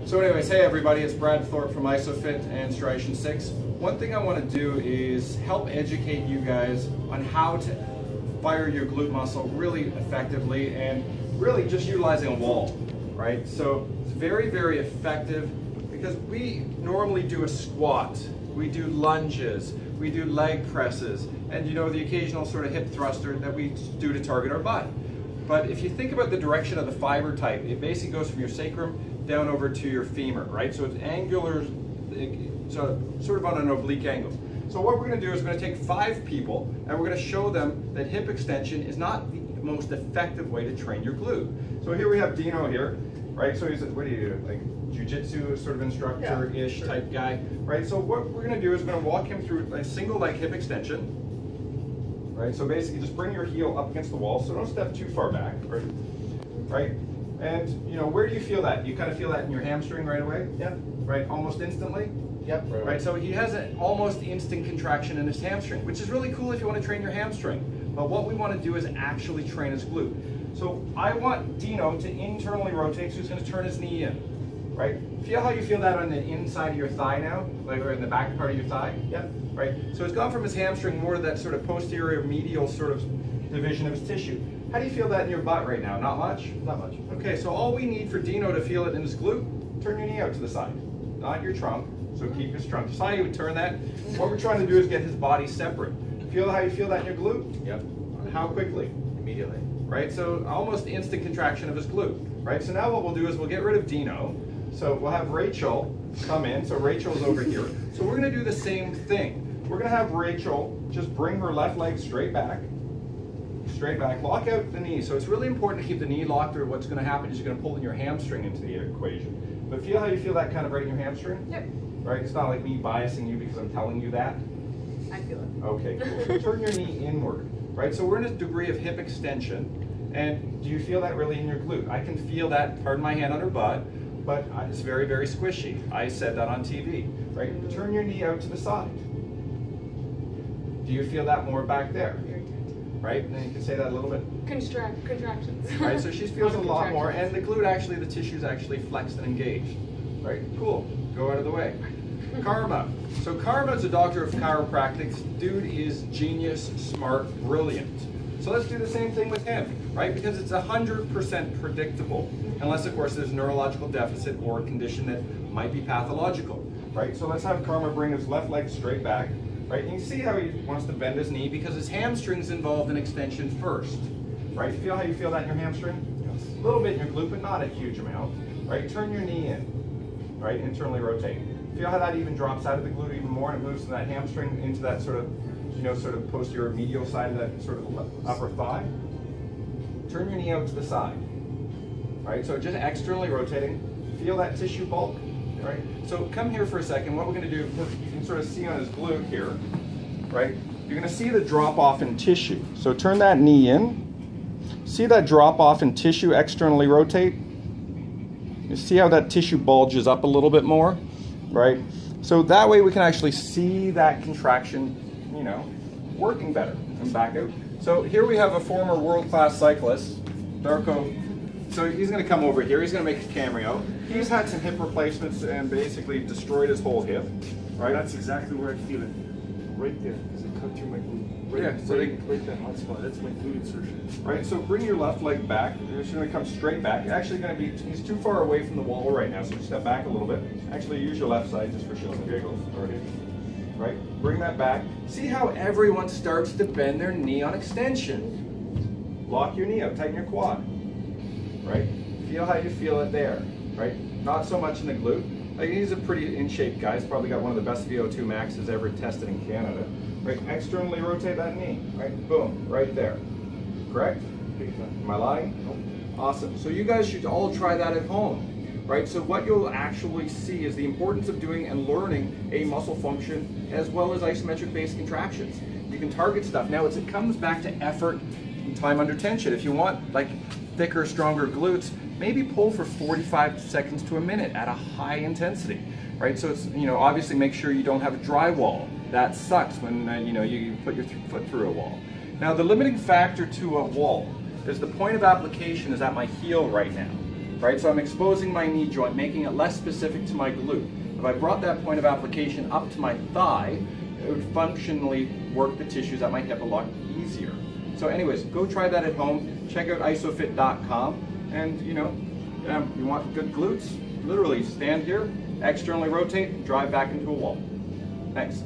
So anyways, hey everybody, it's Brad Thorpe from Isofit and Striation 6. One thing I want to do is help educate you guys on how to fire your glute muscle really effectively and really just utilizing a wall, right? So it's very, very effective because we normally do a squat, we do lunges, we do leg presses, and the occasional sort of hip thruster that we do to target our butt. But if you think about the direction of the fiber type, it basically goes from your sacrum down over to your femur, right? So it's angular, so sort of on an oblique angle. So what we're going to do is we're going to take 5 people and we're going to show them that hip extension is not the most effective way to train your glute. So here we have Dino here, right? So he's, what do you do, like jiu-jitsu sort of instructor-ish type guy, right? So what we're going to do is we're going to walk him through a single leg hip extension. Right, so basically just bring your heel up against the wall, so don't step too far back, right? And where do you feel that? You kind of feel that in your hamstring right away? Yep. Right, almost instantly? Yep. Right, so he has an almost instant contraction in his hamstring, which is really cool if you want to train your hamstring. But what we want to do is actually train his glute. So I want Dino to internally rotate, so he's going to turn his knee in, right? Feel how you feel that on the inside of your thigh now, like or in the back part of your thigh? Yep. Right? So it's gone from his hamstring more to that sort of posterior medial sort of division of his tissue. How do you feel that in your butt right now? Not much? Not much. Okay, so all we need for Dino to feel it in his glute, turn your knee out to the side, not your trunk. So keep his trunk. Just how you would turn that. What we're trying to do is get his body separate. Feel how you feel that in your glute? Yep. How quickly? Immediately. Right? So almost instant contraction of his glute. Right? So now what we'll do is we'll get rid of Dino. So we'll have Rachel come in. So Rachel's over here. So we're going to do the same thing. We're going to have Rachel just bring her left leg straight back, lock out the knee. So it's really important to keep the knee locked, or what's going to happen is you're going to pull in your hamstring into the equation. But feel how you feel that kind of right in your hamstring? Yep. Right? It's not like me biasing you because I'm telling you that. I feel it. Okay, cool. So turn your knee inward, right? So we're in a degree of hip extension. And do you feel that really in your glute? I can feel that, pardon my hand on her butt, but it's very, very squishy. I said that on TV, right? Turn your knee out to the side. Do you feel that more back there? Right? And then you can say that a little bit. Contractions. Right, so she feels a lot more, and the glute actually, the tissue's actually flexed and engaged. Right? Cool. Go out of the way. Karma. So Karma is a doctor of chiropractic. Dude is genius, smart, brilliant. So let's do the same thing with him, right? Because it's 100% predictable, unless of course there's a neurological deficit or a condition that might be pathological, right? So let's have Karma bring his left leg straight back. Right, and you see how he wants to bend his knee because his hamstring's involved in extension first. Right, feel how you feel that in your hamstring? Yes. A little bit in your glute, but not a huge amount. Right, turn your knee in. Right, internally rotate. Feel how that even drops out of the glute even more and it moves from that hamstring into that sort of, sort of posterior medial side of that sort of upper thigh. Turn your knee out to the side. Right, so just externally rotating. Feel that tissue bulk. Right? So come here for a second. What we're going to do, you can sort of see on his glute here, right? You're going to see the drop off in tissue. So turn that knee in. See that drop off in tissue, externally rotate. You see how that tissue bulges up a little bit more, right? So that way we can actually see that contraction, working better. And back out. So here we have a former world-class cyclist, Darko. So he's going to come over here. He's going to make a cameo. He's had some hip replacements and basically destroyed his whole hip. Right? That's exactly where I feel it. Right there, because it cut through my glute. Right that hot spot. That's my glute insertion. Right. So bring your left leg back. You're just going to come straight back. You're actually going to be. He's too far away from the wall right now, so step back a little bit. Actually, use your left side just for shits and giggles. Already. Right. Bring that back. See how everyone starts to bend their knee on extension. Lock your knee out. Tighten your quad. Right? Feel how you feel it there, right? Not so much in the glute. Like, he's a pretty in shape guy. He's probably got one of the best VO2 maxes ever tested in Canada. Right? Externally rotate that knee, right? Boom, right there. Correct? Am I lying? Nope. Awesome. So you guys should all try that at home, right? So what you'll actually see is the importance of doing and learning a muscle function as well as isometric based contractions. You can target stuff. Now it comes back to effort and time under tension. If you want like thicker, stronger glutes, maybe pull for 45 seconds to a minute at a high intensity, right? So it's, obviously make sure you don't have a dry wall. That sucks when, you put your foot through a wall. Now the limiting factor to a wall is the point of application is at my heel right now. right? So I'm exposing my knee joint, making it less specific to my glute. If I brought that point of application up to my thigh, it would functionally work the tissues at my hip a lot easier. So anyways, go try that at home. Check out isofit.com, and you want good glutes? Literally stand here, externally rotate, drive back into a wall. Thanks.